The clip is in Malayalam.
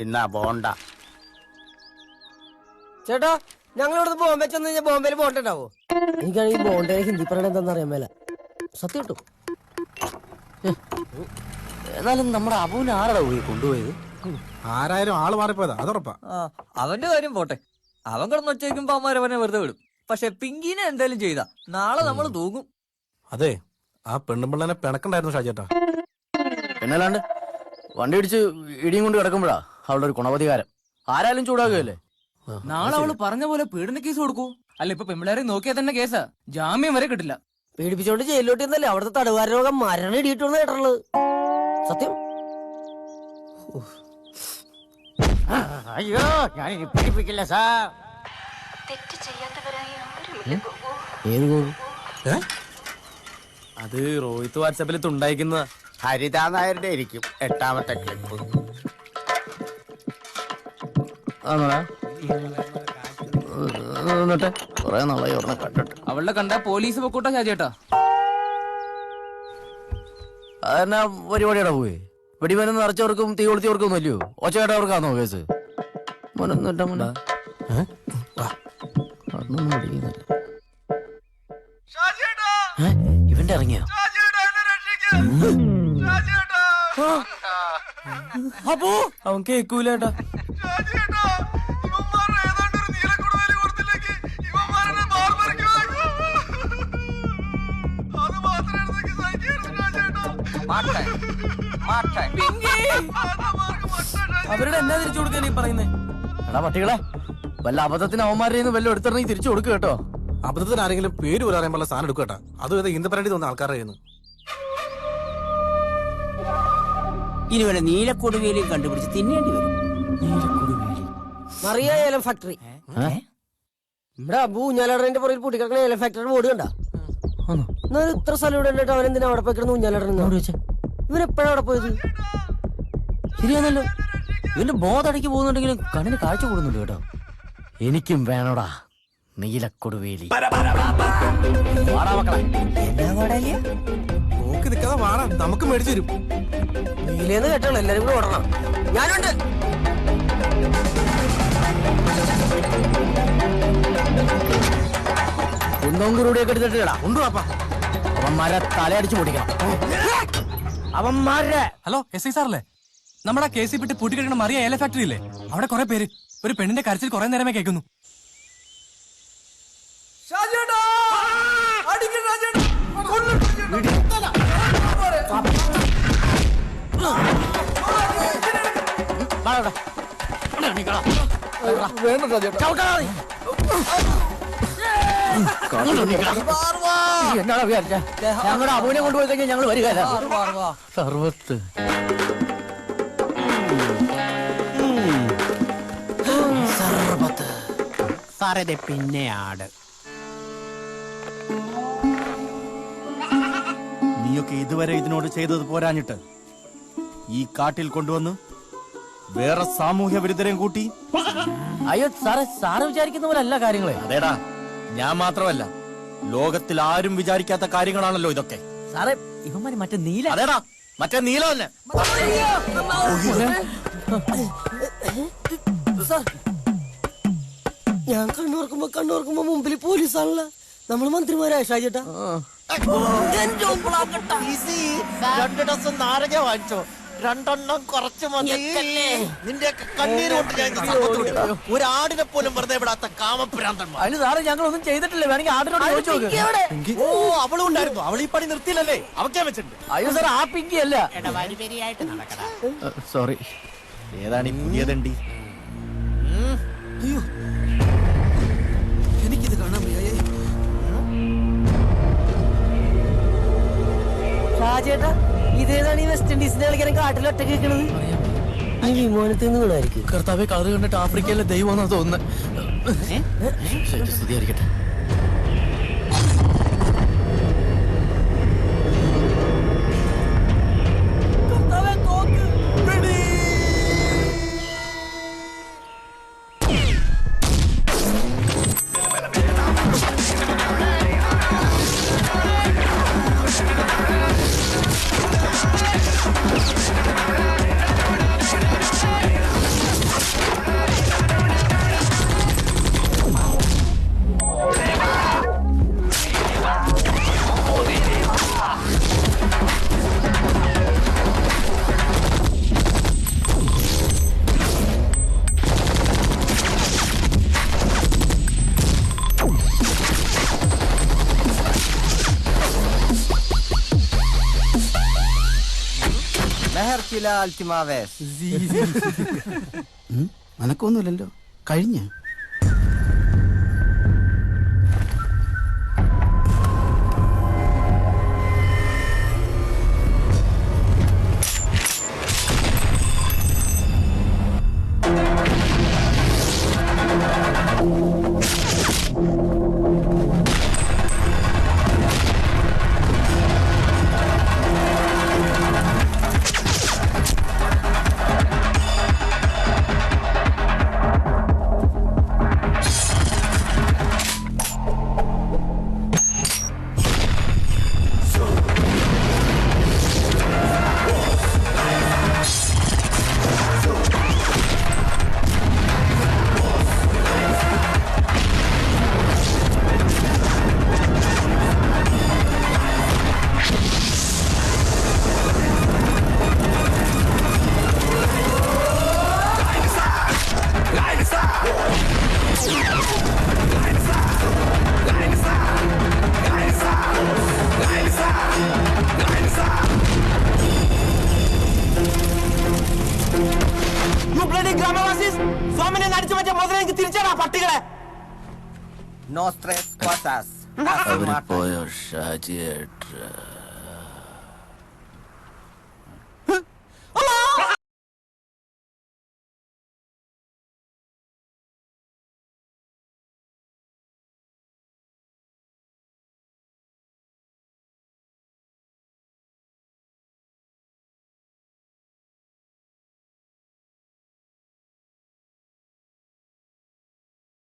തിന്നാ പോണ്ട. ചേട്ടാ, ഞങ്ങൾ ഇവിടുന്ന് ബോംബെ ചെന്ന് കഴിഞ്ഞാൽ ബോംബെയിൽ പോകണ്ടാവോ? എനിക്കാണെങ്കിൽ ബോംബെ ഹിന്ദി പറയണ എന്താണെന്ന് അറിയാൻ മേല. സത്യം കിട്ടും. എന്നാലും നമ്മുടെ അബുവിനെ ആരാടാ പോയി കൊണ്ടുപോയത്? ആരായാലും ആള് മാറിപ്പോയതാ, അതുറപ്പാ. അവന്റെ കാര്യം പോട്ടെ, അവൻ കിടന്ന് ഒച്ചയ്ക്കുമ്പോ അവന്മാരവനെ വെറുതെ വിടും. പക്ഷെ പിങ്കിനെ എന്തായാലും ചെയ്താ നാളെ നമ്മൾ തൂങ്ങും. അതെ, ആ പെണ്ണുമ്പിള്ളനെ പിണക്കണ്ടായിരുന്നു ഷാജേട്ടാ. പിന്നല്ലാണ്ട് വണ്ടി ഇടിച്ച് ഇടിയും കൊണ്ട് കിടക്കുമ്പോഴാ അവളുടെ ഒരു ഗുണവധികാരം. ആരായാലും ചൂടാകുകയല്ലേ. നാളെ അവള് പറഞ്ഞ പോലെ പീഡന കേസ് കൊടുക്കൂ. അല്ല, ഇപ്പൊ പെമ്പിളാരെ നോക്കിയാൽ തന്നെ കേസാ, ജാമ്യം വരെ കിട്ടില്ല. പീഡിപ്പിച്ചോണ്ട് ജയിലിലോട്ട് എന്നല്ലേ അവിടുത്തെ തടവുകാര രോഗം മരണം ഇടിയിട്ടുള്ള കേട്ടുള്ളത്. സത്യം. അയ്യോ, ഞാൻ ഇനി പീഡിപ്പിക്കില്ല സാർ. ഏത് പോകും? അത് റോഹിത്ത് വാട്സാപ്പിൽ തുണ്ടായിക്കുന്ന ഹരിതാ നായരുടെ ഇരിക്കും 8ാമത്തെ ക്ലിപ്പ്. കൊറേ നാളായി ഓർമ്മ കണ്ടിട്ട്. അവളുടെ കണ്ട പോലീസ് പൊക്കൂട്ടാ ഷാജേട്ടാ. അതെന്നാ പരിപാടിയാടാ പോയി? വെടിമരുന്ന് നിറച്ചവർക്കും തീ കൊളുത്തിയവർക്കും അല്ലയോ? ഒച്ചകേട്ടവർക്കാണോ കേസ്? ഇവന്റെ ഇറങ്ങിയോ? അപ്പോ അവൻ കേക്കൂലേട്ടാ. അവരുടെ എന്നാ തിരിച്ചു കൊടുക്കാൻ ഈ പറയുന്നേ? എടാ പട്ടികളെ, വല്ല അബദ്ധത്തിന് അവന്മാരുടെ വല്ല എടുത്തിറങ്ങി തിരിച്ചു കൊടുക്കുക കേട്ടോ. അബദ്ധത്തിന് ആരെങ്കിലും പേര് പോലും അറിയാൻ പാടില്ല സാധനം എടുക്കട്ടാ. അതും ഇത് ഈന്തപ്പരണ്ടി തോന്നുന്ന ആൾക്കാരുടെ കയ്യിൽ നിന്ന്. ഇനി വല്ല നീലക്കൊടുവേലിയും കണ്ടുപിടിച്ച് തിന്നേണ്ടി വരും. മറിയ ഏലം ഫാക്ടറി. ഇവിടെ അബു ഊഞ്ഞാലാടന്റെ പുറകിൽ പൊട്ടിക്കിടക്കുന്ന ഏലം ഫാക്ടറിയുടെ ബോർഡ് കണ്ടാ? എന്നാലും ഇത്ര സ്ഥലം ഇവിടെ ഉണ്ടിട്ട് അവൻ എന്തിനാ അവിടെ പോയി കിടന്ന് ഊഞ്ഞാലാടണം? ഇവരെപ്പോഴാ അവിടെ പോയത്? ശരിയാണല്ലോ, ഇവന്റെ ബോധടക്കി പോകുന്നുണ്ടെങ്കിലും കണ്ണിന് കാഴ്ച കൂടുന്നുണ്ട് കേട്ടോ. എനിക്കും വേണോടാ നീലക്കൊടുവേലി. നോക്കി നിൽക്കാതെ വാടാ, നമുക്ക് മേടിച്ചു തരും. നീലേന്ന് കേട്ടോ, എല്ലാരും കൂടെ ഓടണം. ഞാനുണ്ട്. കുന്തോങ്കുരുടിയൊക്കെ എടുത്തിട്ടാ കൊണ്ടുവാപ്പാ. അവന്മാരെ തലയടിച്ചു പൊട്ടിക്കണം. അവന്മാരെ. ഹലോ, എസ് ഐ സാറല്ലേ? നമ്മുടെ കേസിൽ പെട്ട് പൂട്ടിക്കിടക്കുന്ന മറിയ ഏല ഫാക്ടറി ഇല്ലേ? അവിടെ കുറെ പേര് ഒരു പെണ്ണിന്റെ കരച്ചിൽ കുറെ നേരമേ കേൾക്കുന്നു. എന്നാടാ വിചാരിച്ച ഞങ്ങളുടെ അബുവിനെ കൊണ്ടുപോയി കഴിഞ്ഞാൽ ഞങ്ങൾ വരികയല്ല. സർവത്ത് സാറേ, പിന്നെ ആട്. നീയൊക്കെ ഇതുവരെ ഇതിനോട് ചെയ്തത് പോരാഞ്ഞിട്ട് ഈ കാട്ടിൽ കൊണ്ടുവന്ന് വേറെ സാമൂഹ്യ വിരുദ്ധരെയും കൂട്ടി. അയ്യോ സാറേ, സാറ് വിചാരിക്കുന്ന പോലെ അല്ല കാര്യങ്ങളെ. അതേടാ, ഞാൻ മാത്രമല്ല, ലോകത്തിൽ ആരും വിചാരിക്കാത്ത കാര്യങ്ങളാണല്ലോ ഇതൊക്കെ. സാറേ, ഇവന്മാര് മറ്റേ നീല. അതേടാ, മറ്റേ നീല തന്നെ. ഞാൻ കണ്ണോർക്കുമ്പോ മുമ്പിൽ പോലീസാണല്ലോ. നമ്മൾ മന്ത്രിമാരായ ഷാജേട്ടാ. 2 ഡസൻ നാരങ്ങ വാങ്ങിച്ചോ, 2 കുറച്ച് മതി. നിന്റെ കണ്ണീര് കൊണ്ട് ഞാൻ ഒരു ആടിനെ പോലും വെറുതെ വിടാത്ത കാമപ്രാന്തന്മാർ. അതിന് സാറേ ഞങ്ങളൊന്നും ചെയ്തിട്ടില്ല. വേണമെങ്കിൽ ആടിനോട് ചോദിച്ചു നോക്ക്. ഓ, അവളും ഉണ്ടായിരുന്നു. അവൾ ഈ പണി നിർത്തിയില്ലല്ലേ? അവക്കേ വെച്ചിട്ടുണ്ട്. അയ്യോ സാർ, ആ പിങ്കി അല്ല. സോറി. ഏതാണ് ഈ പുതിയതണ്ടി? എനിക്കിത് കാണാൻ ഷാജേട്ടാ, ഇതേതാണ് ഈ വെസ്റ്റ് ഇൻഡീസിന്റെ കളിക്കാരൻ കാട്ടിൽ ഒറ്റ കേൾക്കണത്? ഈ വിമാനത്തിൽ നിന്ന് വീണായിരിക്കും. കർത്താവെ, കളറ് കണ്ടിട്ട് ആഫ്രിക്കയിലെ ദൈവം എന്നാ തോന്നുന്നത്. സ്തുതിയായിരിക്കട്ടെ. Tequila Ultima Vez. നിനക്കൊന്നുമില്ലല്ലോ കഴിഞ്ഞ് Nostres cosas. പോയോ ഷാജിയേട്ട